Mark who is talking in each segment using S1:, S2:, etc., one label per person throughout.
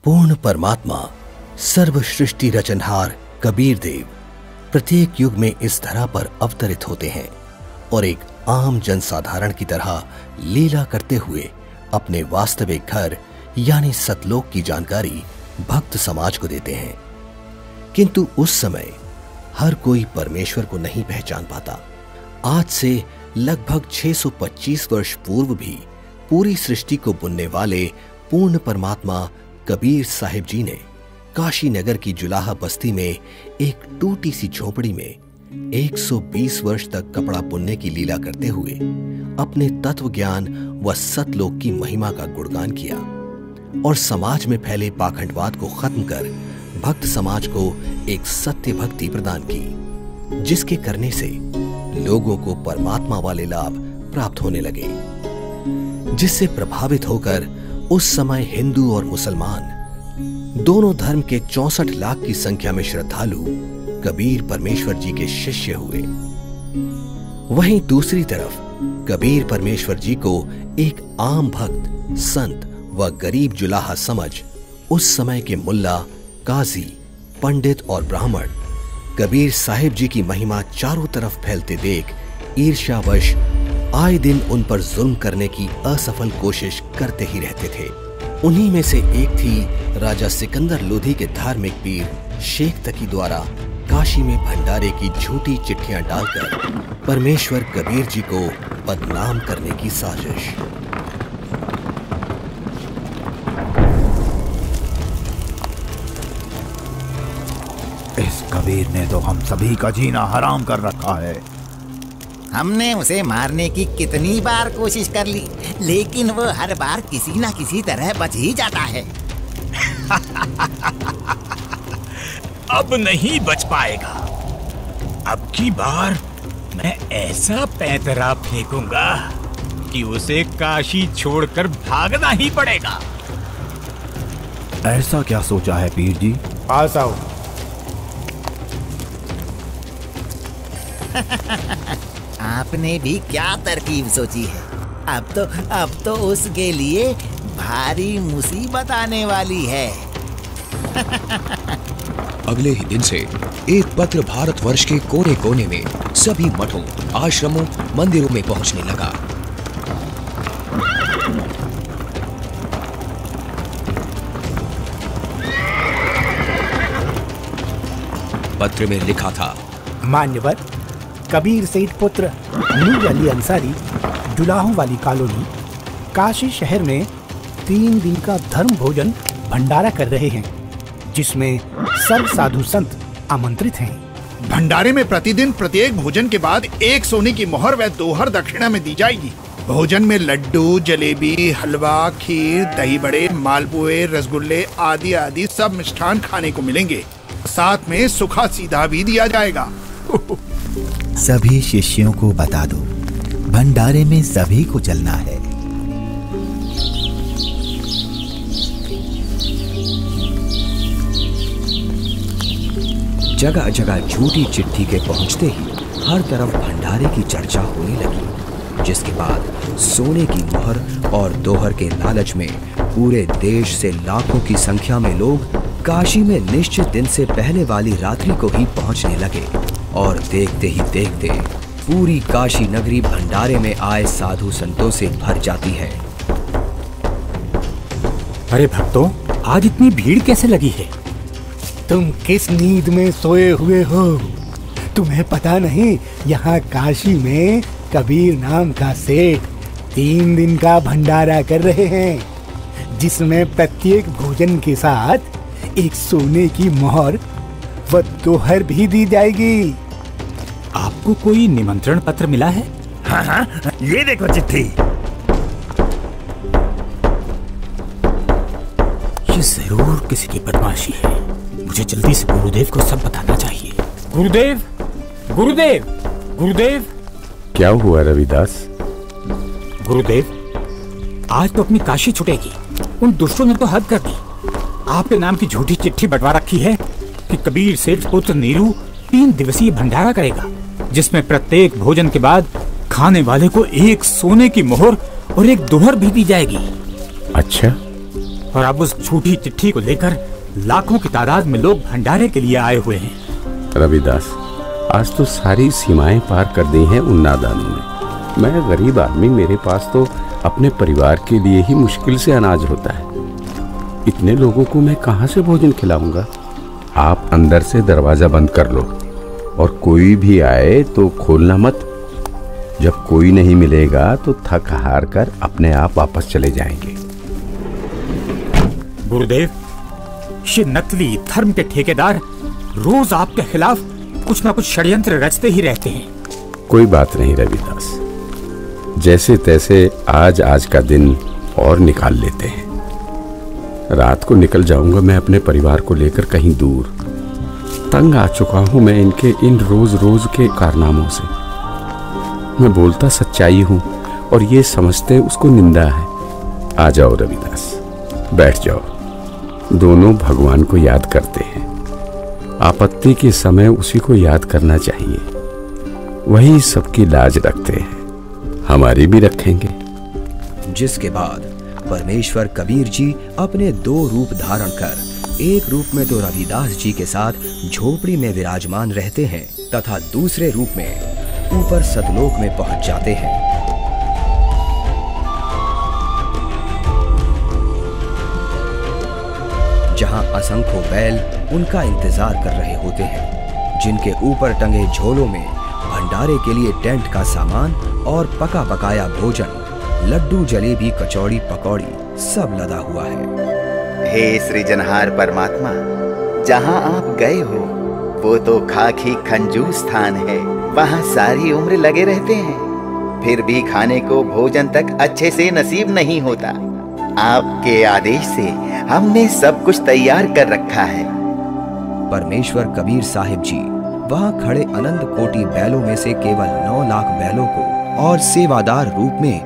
S1: पूर्ण परमात्मा सर्व सृष्टि रचनहार कबीर देव प्रत्येक युग में इस धरा पर अवतरित होते हैं और एक आम जनसाधारण की तरह लीला करते हुए अपने वास्तविक घर यानी सतलोक की जानकारी भक्त समाज को देते हैं। किंतु उस समय हर कोई परमेश्वर को नहीं पहचान पाता। आज से लगभग 625 वर्ष पूर्व भी पूरी सृष्टि को बुनने वाले पूर्ण परमात्मा कबीर साहिब जी ने काशी नगर की जुलाहा बस्ती में एक टूटी सी झोपड़ी में 120 वर्ष तक कपड़ा बुनने की लीला करते हुए अपने तत्व ज्ञान व सतलोक की महिमा का गुणगान किया और समाज में फैले पाखंडवाद को खत्म कर भक्त समाज को एक सत्य भक्ति प्रदान की, जिसके करने से लोगों को परमात्मा वाले लाभ प्राप्त होने लगे, जिससे प्रभावित होकर उस समय हिंदू और मुसलमान दोनों धर्म के 64 लाख की संख्या में श्रद्धालु कबीर परमेश्वर जी के शिष्य हुए। वहीं दूसरी तरफ कबीर परमेश्वर जी को एक आम भक्त, संत व गरीब जुलाहा समझ उस समय के मुल्ला, काजी, पंडित और ब्राह्मण कबीर साहिब जी की महिमा चारों तरफ फैलते देख ईर्ष्यावश आए दिन उन पर जुल्म करने की असफल कोशिश करते ही रहते थे। उन्हीं में से एक थी राजा सिकंदर लोधी के धार्मिक पीर शेख तकी द्वारा काशी में भंडारे की झूठी चिट्ठियां डालकर परमेश्वर कबीर जी को बदनाम करने की साजिश।
S2: इस कबीर ने तो हम सभी का जीना हराम कर रखा है।
S3: हमने उसे मारने की कितनी बार कोशिश कर ली, लेकिन वो हर बार किसी ना किसी तरह बच ही जाता है।
S4: अब नहीं बच पाएगा। अब की बार मैं ऐसा पैंतरा फेंकूंगा कि उसे काशी छोड़कर भागना ही पड़ेगा।
S2: ऐसा क्या सोचा है पीर जी?
S5: पास आओ।
S3: आपने भी क्या तरकीब सोची है? अब तो उसके लिए भारी मुसीबत आने वाली है।
S6: अगले ही दिन से एक पत्र भारतवर्ष के कोने कोने में सभी मठों, आश्रमों, मंदिरों में पहुंचने लगा। पत्र में लिखा था,
S5: मान्यवर कबीर सेठ पुत्र नूर अली अंसारी, जुलाहों वाली कॉलोनी, काशी शहर में 3 दिन का धर्म भोजन भंडारा कर रहे हैं, जिसमें सब साधु संत आमंत्रित हैं।
S7: भंडारे में प्रतिदिन प्रत्येक भोजन के बाद 1 सोने की मोहर व दोहर दक्षिणा में दी जाएगी। भोजन में लड्डू, जलेबी, हलवा, खीर, दही बड़े, मालपुए, रसगुल्ले आदि आदि सब मिष्ठान खाने को मिलेंगे। साथ में सूखा सीधा भी दिया जाएगा।
S8: सभी शिष्यों को बता दो, भंडारे में सभी को चलना है।
S6: जगह जगह झूठी चिट्ठी के पहुंचते ही हर तरफ भंडारे की चर्चा होने लगी, जिसके बाद सोने की मोहर और दोहर के लालच में पूरे देश से लाखों की संख्या में लोग काशी में निश्चित दिन से पहले वाली रात्रि को ही पहुंचने लगे और देखते ही देखते पूरी काशी नगरी भंडारे में आए साधु संतों से भर जाती है।
S5: अरे भक्तों, आज इतनी भीड़ कैसे लगी है? तुम किस नींद में सोए हुए हो? तुम्हें पता नहीं यहाँ काशी में कबीर नाम का सेठ 3 दिन का भंडारा कर रहे हैं, जिसमें प्रत्येक भोजन के साथ 1 सोने की मोहर व दोहर भी दी जाएगी।
S9: आपको कोई निमंत्रण पत्र मिला है?
S2: हाँ, ये देखो चिट्ठी।
S9: ये जरूर किसी की बदमाशी है। मुझे जल्दी से गुरुदेव को सब बताना चाहिए। गुरुदेव, गुरुदेव, गुरुदेव।
S10: क्या हुआ रविदास?
S9: गुरुदेव, आज तो अपनी काशी छूटेगी। उन दुष्टों ने तो हद कर दी। आपके नाम की झूठी चिट्ठी बंटवा रखी है कि कबीर सेठ पुत्र नीरू 3 दिवसीय भंडारा करेगा, जिसमें प्रत्येक भोजन के बाद खाने वाले को 1 सोने की मोहर और 1 दोहर भी दी जाएगी।
S10: अच्छा,
S9: और अब उस झूठी चिट्ठी को लेकर लाखों की तादाद में लोग भंडारे के लिए आए हुए हैं।
S10: रविदास, आज तो सारी सीमाएं पार कर दी हैं उन नादानों ने। मैं गरीब आदमी, मेरे पास तो अपने परिवार के लिए ही मुश्किल से अनाज होता है। इतने लोगों को मैं कहाँ से भोजन खिलाऊंगा? आप अंदर से दरवाजा बंद कर लो और कोई भी आए तो खोलना मत। जब कोई नहीं मिलेगा तो थक हार कर अपने आप वापस चले जाएंगे।
S9: गुरुदेव, ये नकली धर्म के ठेकेदार रोज आपके खिलाफ कुछ ना कुछ षड्यंत्र रचते ही रहते हैं।
S10: कोई बात नहीं रविदास, जैसे तैसे आज का दिन और निकाल लेते हैं। रात को निकल जाऊंगा मैं अपने परिवार को लेकर कहीं दूर। तंग आ चुका हूं मैं इनके इन रोज रोज के कारनामों से। मैं बोलता सच्चाई हूं और ये समझते उसको निंदा है। आ जाओ रविदास, बैठ जाओ। दोनों भगवान को याद करते हैं। आपत्ति के समय उसी को याद करना चाहिए। वही सबकी लाज रखते हैं, हमारी भी रखेंगे।
S6: जिसके बाद परमेश्वर कबीर जी अपने 2 रूप धारण कर एक रूप में तो रविदास जी के साथ झोपड़ी में विराजमान रहते हैं तथा दूसरे रूप में ऊपर सतलोक में पहुंच जाते हैं। जहां असंख्य बैल उनका इंतजार कर रहे होते हैं, जिनके ऊपर टंगे झोलों में भंडारे के लिए टेंट का सामान और पका पकाया भोजन, लड्डू, जलेबी, कचौड़ी, पकौड़ी सब लदा हुआ है।
S3: हे सृजनहार परमात्मा, जहाँ आप गए हो वो तो खाकी खंजूस स्थान है। वहाँ सारी उम्र लगे रहते हैं, फिर भी खाने को भोजन तक अच्छे से नसीब नहीं होता। आपके आदेश से हमने सब कुछ तैयार कर रखा है।
S6: परमेश्वर कबीर साहिब जी वहाँ खड़े अनंत कोटि बैलों में से केवल 9 लाख बैलों को और सेवादार रूप में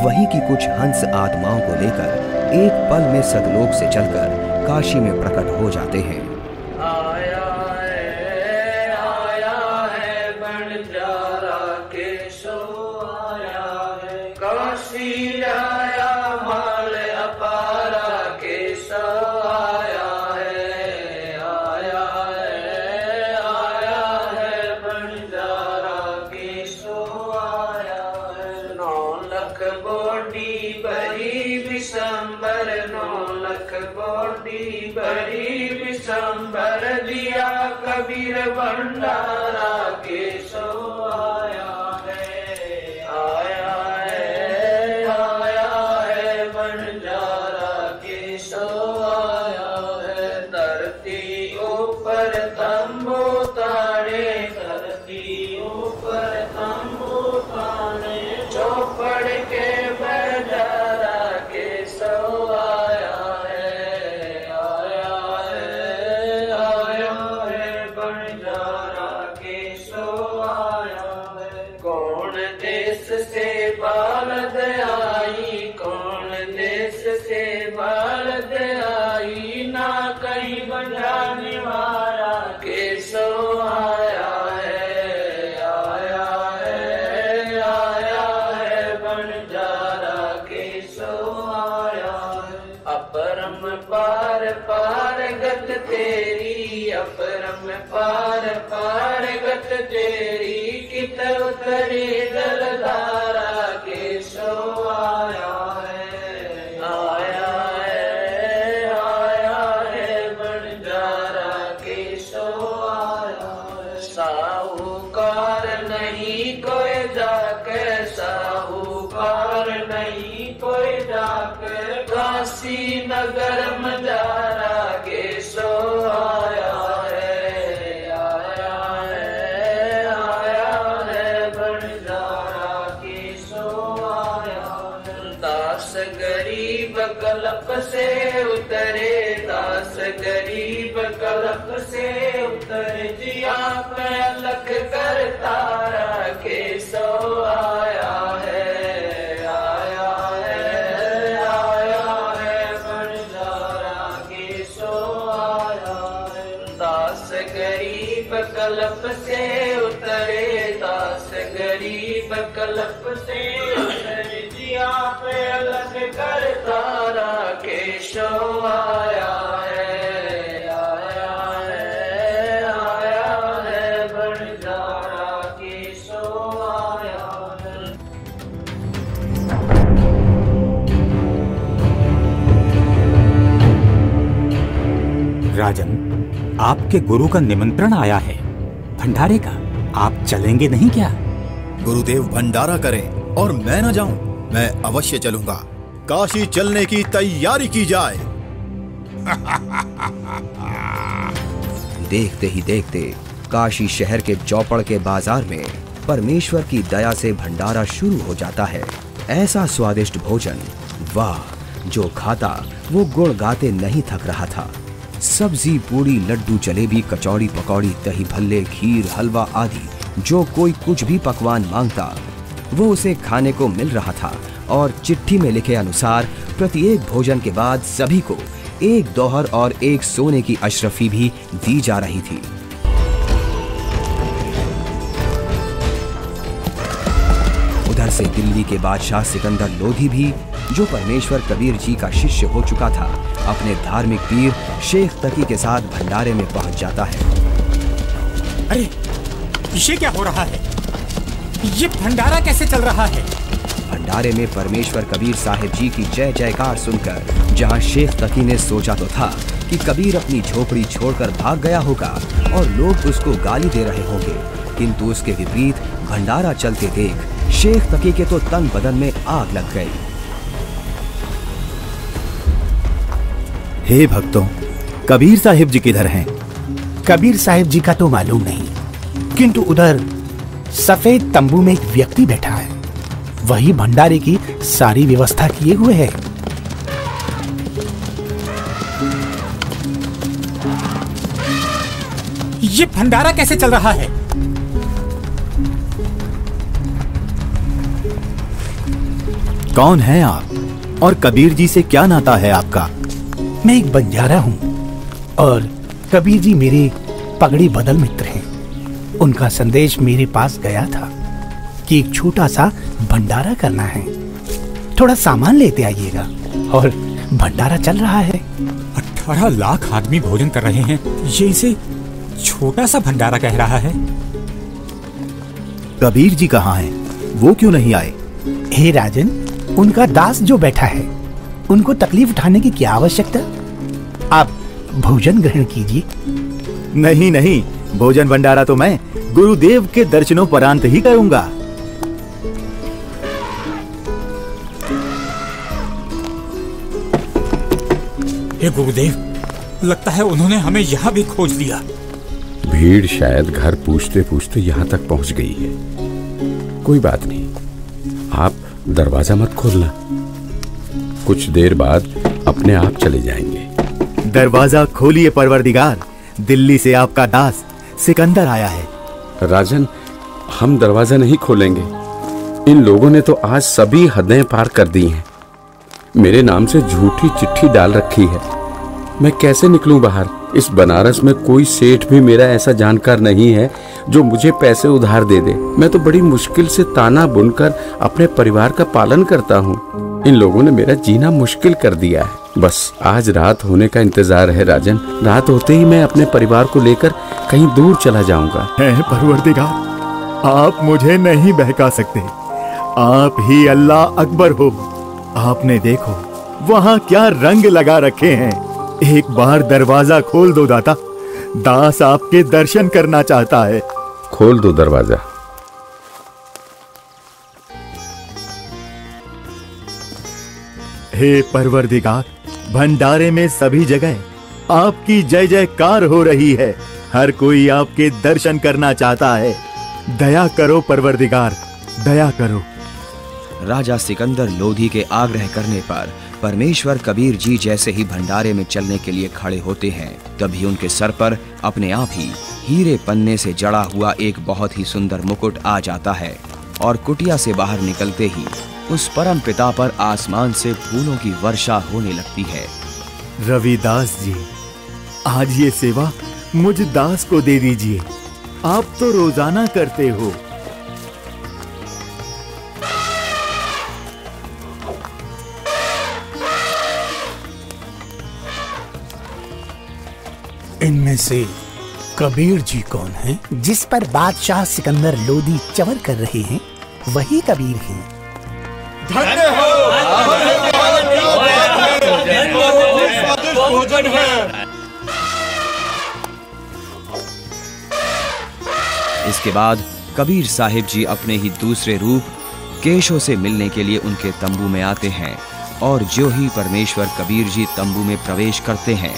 S6: वहीं की कुछ हंस आत्माओं को लेकर एक पल में सतलोक से चलकर काशी में प्रकट हो जाते हैं।
S11: कबीर भंडारा के सो आया है, आया है बंजारा के सो आया है। धरती ऊपर तंबू ताने, धरती ऊपर तंबू ताने, चौपड़ के बंजारा के सो आया है, बालद आई, कौन देश से बालद आई, ना कहीं बंजाने वाला के सो आया है, आया है बंजारा के सो आया है। अपरम पार पार गत तेरी, अपरम पार पार गत तेरी, कित उतरी जलधारा के सो आया है, आया है बंजारा के सो आया है। साहूकार नहीं कोई जाके, साहूकार नहीं कोई जाके, काशी नगर मजारा के सो आया है, कलप से उतरे, दास गरीब कलप से उतरे, जिया पे अलख कर तारा के सो आया है, आया है बंजारा के सो आया है। दास गरीब कलप से उतरे, दास गरीब कलप से उतरे, जिया पे अलख कर तारा के सो आया है, आया है भंडारा के सो आया है।
S9: राजन, आपके गुरु का निमंत्रण आया है भंडारे का, आप चलेंगे नहीं क्या?
S8: गुरुदेव भंडारा करें और मैं न जाऊं, मैं अवश्य चलूंगा। काशी चलने की तैयारी की जाए।
S6: देखते ही देखते काशी शहर के चौपड़ के बाजार में परमेश्वर की दया से भंडारा शुरू हो जाता है। ऐसा स्वादिष्ट भोजन, वाह, जो खाता वो गुण गाते नहीं थक रहा था। सब्जी, पूड़ी, लड्डू, जलेबी, कचौड़ी, पकौड़ी, दही भल्ले, खीर, हलवा आदि जो कोई कुछ भी पकवान मांगता वो उसे खाने को मिल रहा था। और चिट्ठी में लिखे अनुसार प्रत्येक भोजन के बाद सभी को एक दोहर और एक सोने की अशरफी भी दी जा रही थी। उधर से दिल्ली के बादशाह सिकंदर लोधी भी, जो परमेश्वर कबीर जी का शिष्य हो चुका था, अपने धार्मिक पीर शेख तकी के साथ भंडारे में पहुंच जाता है।
S9: अरे ये क्या हो रहा है? ये भंडारा कैसे चल रहा है?
S6: भंडारे में परमेश्वर कबीर साहिब जी की जय जयकार सुनकर जहां शेख तकी ने सोचा तो था कि कबीर अपनी झोपड़ी छोड़कर भाग गया होगा और लोग उसको गाली दे रहे होंगे, किंतु उसके विपरीत भंडारा चलते देख शेख तकी के तो तन बदन में आग लग गई।
S2: हे भक्तों, कबीर साहिब जी किधर हैं?
S5: कबीर साहिब जी का तो मालूम नहीं, किंतु उधर सफेद तंबू में एक व्यक्ति बैठा है, वही भंडारे की सारी व्यवस्था किए हुए है।
S9: ये भंडारा कैसे चल रहा है?
S2: कौन है आप और कबीर जी से क्या नाता है आपका?
S5: मैं एक बंजारा हूँ और कबीर जी मेरे पगड़ी बदल मित्र हैं। उनका संदेश मेरे पास गया था कि एक छोटा सा भंडारा करना है, थोड़ा सामान लेते आइएगा। और भंडारा चल रहा है।
S9: 18 लाख आदमी भोजन कर रहे हैं, ये इसे छोटा सा भंडारा कह रहा है।
S2: कबीर जी कहाँ हैं? वो क्यों नहीं आए?
S5: हे राजन, उनका दास जो बैठा है, उनको तकलीफ उठाने की क्या आवश्यकता? आप भोजन ग्रहण कीजिए।
S2: नहीं नहीं, भोजन भंडारा तो मैं गुरुदेव के दर्शनों परांत ही करूंगा।
S9: हे गुरुदेव, लगता है उन्होंने हमें यहाँ भी खोज लिया।
S10: भीड़ शायद घर पूछते पूछते यहाँ तक पहुँच गई है। कोई बात नहीं, आप दरवाजा मत खोलना, कुछ देर बाद अपने आप चले जाएंगे।
S2: दरवाजा खोलिए परवरदिगार, दिल्ली से आपका दास सिकंदर आया है।
S10: राजन, हम दरवाजा नहीं खोलेंगे। इन लोगों ने तो आज सभी हदें पार कर दी हैं। मेरे नाम से झूठी चिट्ठी डाल रखी है। मैं कैसे निकलूं बाहर? इस बनारस में कोई सेठ भी मेरा ऐसा जानकार नहीं है जो मुझे पैसे उधार दे दे। मैं तो बड़ी मुश्किल से ताना बुनकर अपने परिवार का पालन करता हूँ। इन लोगों ने मेरा जीना मुश्किल कर दिया है। बस आज रात होने का इंतजार है राजन। रात होते ही मैं अपने परिवार को लेकर कहीं दूर चला जाऊंगा।
S2: है परवरदिगार, आप मुझे नहीं बहका सकते। आप ही अल्लाह अकबर हो। आपने देखो वहाँ क्या रंग लगा रखे हैं। एक बार दरवाजा खोल दो दाता, दास आपके दर्शन करना चाहता है।
S10: खोल दो दरवाजा।
S2: हे परवरदिगार, भंडारे में सभी जगह आपकी जय जयकार हो रही है। हर कोई आपके दर्शन करना चाहता है। दया करो परवरदिगार, दया करो।
S6: राजा सिकंदर लोधी के आग्रह करने पर परमेश्वर कबीर जी जैसे ही भंडारे में चलने के लिए खड़े होते हैं, तभी उनके सर पर अपने आप ही हीरे पन्ने से जड़ा हुआ एक बहुत ही सुंदर मुकुट आ जाता है और कुटिया से बाहर निकलते ही उस परम पिता पर आसमान से फूलों की वर्षा होने लगती है।
S2: रविदास जी, आज ये सेवा मुझ दास को दे दीजिए। आप तो रोजाना करते हो।
S5: इनमें से कबीर जी कौन है? जिस पर बादशाह सिकंदर लोधी चवर कर रहे हैं वही कबीर हैं।
S2: धन्य हो, भोजन है।
S6: इसके बाद कबीर साहिब जी अपने ही दूसरे रूप केशव से मिलने के लिए उनके तंबू में आते हैं और जो ही परमेश्वर कबीर जी तंबू में प्रवेश करते हैं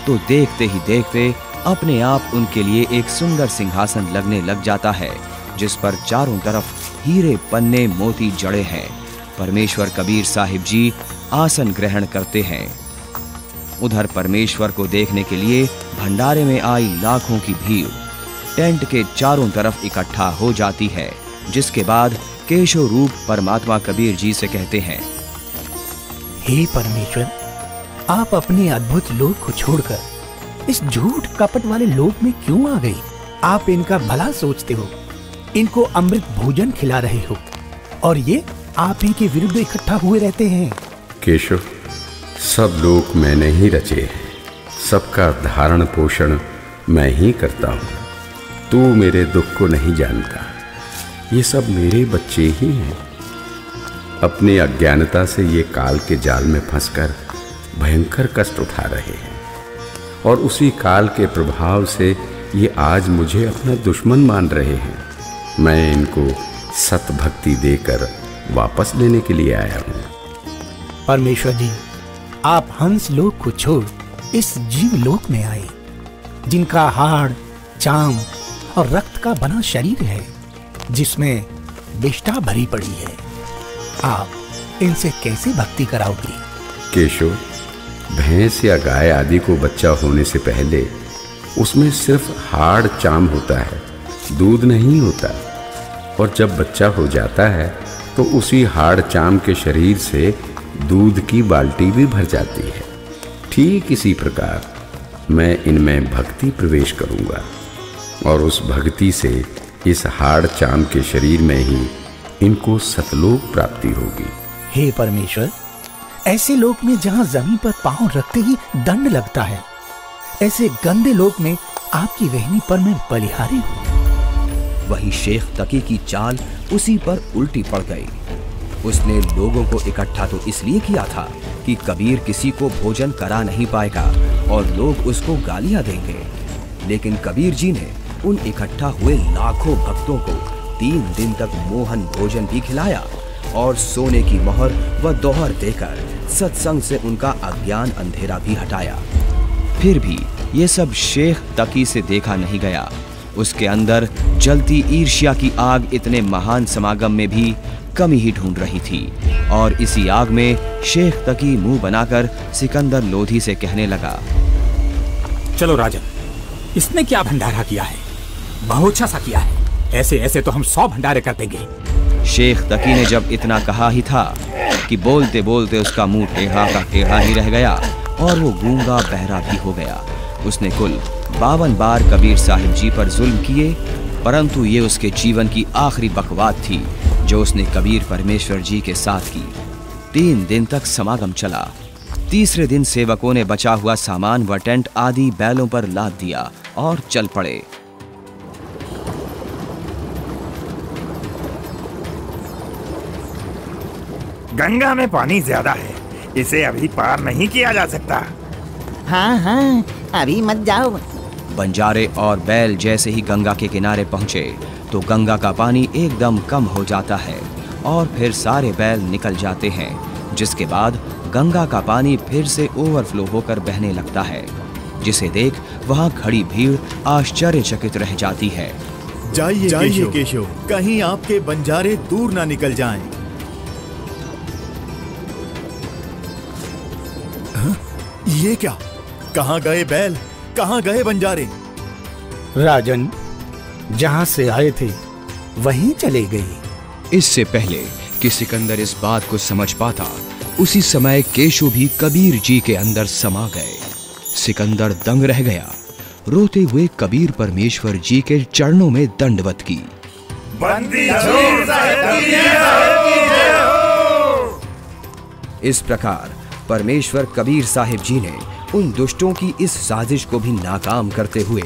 S6: तो देखते ही देखते अपने आप उनके लिए एक सुंदर सिंहासन लगने लग जाता है जिस पर चारों तरफ हीरे पन्ने मोती जड़े हैं। परमेश्वर कबीर साहिब जी आसन ग्रहण करते हैं। उधर परमेश्वर को देखने के लिए भंडारे में आई लाखों की भीड़ टेंट के चारों तरफ इकट्ठा हो जाती है, जिसके बाद केशव रूप परमात्मा कबीर जी से कहते हैं,
S5: हे परमेश्वर, आप अपने अद्भुत लोक को छोड़कर इस झूठ कपट वाले लोक में क्यों आ गए? आप इनका भला सोचते हो, इनको अमृत भोजन खिला रहे हो और ये आप ही के विरुद्ध इकट्ठा हुए रहते हैं।
S10: केशव, सब लोग मैंने ही रचे हैं, सबका धारण पोषण मैं ही करता हूँ। तू मेरे दुख को नहीं जानता, ये सब मेरे बच्चे ही हैं। अपनी अज्ञानता से ये काल के जाल में फंसकर भयंकर कष्ट उठा रहे हैं और उसी काल के प्रभाव से ये आज मुझे अपना दुश्मन मान रहे हैं। मैं इनको सतभक्ति देकर वापस लेने के लिए आया हूँ।
S5: परमेश्वर जी, आप हंस लोक को छोड़ इस जीव लोक में आए, जिनका हाड़, चाम और रक्त का बना शरीर है, जिसमें विष्ठा भरी पड़ी है। आप इनसे कैसे भक्ति कराओगे?
S10: केशव, भैंस या गाय आदि को बच्चा होने से पहले उसमें सिर्फ हाड़ चाम होता है, दूध नहीं होता। और जब बच्चा हो जाता है तो उसी हाड़ चाम के शरीर से दूध की बाल्टी भी भर जाती है। ठीक इसी प्रकार मैं इनमें भक्ति प्रवेश करूंगा और उस भक्ति से इस हाड़ चाम के शरीर में ही इनको सतलोक प्राप्ति होगी।
S5: हे परमेश्वर, ऐसे लोक में जहाँ जमीन पर पांव रखते ही दंड लगता है, ऐसे गंदे लोक में आपकी वहनी पर मैं बलिहारी हूँ।
S6: वहीं शेख तकी की चाल उसी पर उल्टी पड़ गई। उसने लोगों को इकट्ठा तो इसलिए किया था कि कबीर किसी को भोजन करा नहीं पाएगा और लोग उसको गालियां देंगे, लेकिन कबीर जी ने उन इकट्ठा हुए लाखों भक्तों को 3 दिन तक मोहन भोजन भी खिलाया और सोने की मोहर व दोहर देकर सत्संग से उनका अज्ञान अंधेरा भी हटाया। फिर भी ये सब शेख तकी से देखा नहीं गया। उसके अंदर जलती ईर्ष्या की आग इतने महान समागम में भी कमी ही ढूंढ रही थी और इसी आग में शेख तकी मुंह बनाकर सिकंदर लोधी से कहने लगा,
S9: चलो राजन, इसने क्या भंडारा किया है? बहुत अच्छा सा किया है। ऐसे ऐसे तो हम 100 भंडारे कर देंगे।
S6: शेख तकी ने जब इतना कहा ही था कि बोलते बोलते उसका मुंह टेढ़ा का टेढ़ा ही रह गया और वो गूंगा बहरा भी हो गया। उसने कुल 52 बार कबीर साहिब जी पर जुल्म किए, परंतु ये उसके जीवन की आखिरी बकवाद थी जो उसने कबीर परमेश्वर जी के साथ की। 3 दिन तक समागम चला। तीसरे दिन सेवकों ने बचा हुआ सामान व टेंट आदि बैलों पर लाद दिया और चल पड़े।
S2: गंगा में पानी ज्यादा है, इसे अभी पार नहीं किया जा सकता।
S12: हाँ हाँ, अभी मत जाओ।
S6: बंजारे और बैल जैसे ही गंगा के किनारे पहुंचे तो गंगा का पानी एकदम कम हो जाता है और फिर सारे बैल निकल जाते हैं, जिसके बाद गंगा का पानी फिर से ओवरफ्लो होकर बहने लगता है, जिसे देख वहां खड़ी भीड़ आश्चर्यचकित रह जाती है।
S8: जाइए केशव, कहीं आपके बंजारे दूर ना निकल जाएं। ये क्या? कहाँ गए बैल, कहाँ गए बंजारे?
S5: राजन, जहाँ से आए थे वहीं चले गए।
S6: इससे पहले कि सिकंदर इस बात को समझ पाता, उसी समय केशव भी कबीर जी के अंदर समा गए। सिकंदर दंग रह गया। रोते हुए कबीर परमेश्वर जी के चरणों में दंडवत की। इस प्रकार परमेश्वर कबीर साहिब जी ने उन दुष्टों की इस साजिश को भी नाकाम करते हुए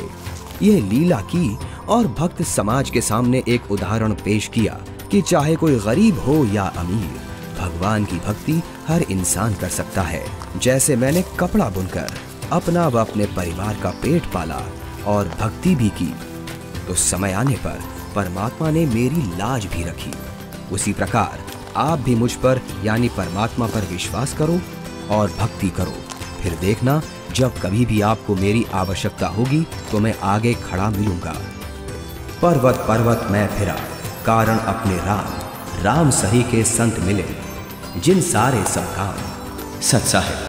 S6: यह लीला की और भक्त समाज के सामने एक उदाहरण पेश किया कि चाहे कोई गरीब हो या अमीर, भगवान की भक्ति हर इंसान कर सकता है। जैसे मैंने कपड़ा बुनकर अपना व अपने परिवार का पेट पाला और भक्ति भी की, तो समय आने पर परमात्मा ने मेरी लाज भी रखी। उसी प्रकार आप भी मुझ पर यानी परमात्मा पर विश्वास करो और भक्ति करो। फिर देखना, जब कभी भी आपको मेरी आवश्यकता होगी तो मैं आगे खड़ा मिलूंगा। पर्वत पर्वत मैं फिरा, कारण अपने राम, राम सही के संत मिले, जिन सारे सब काम सच्चा है।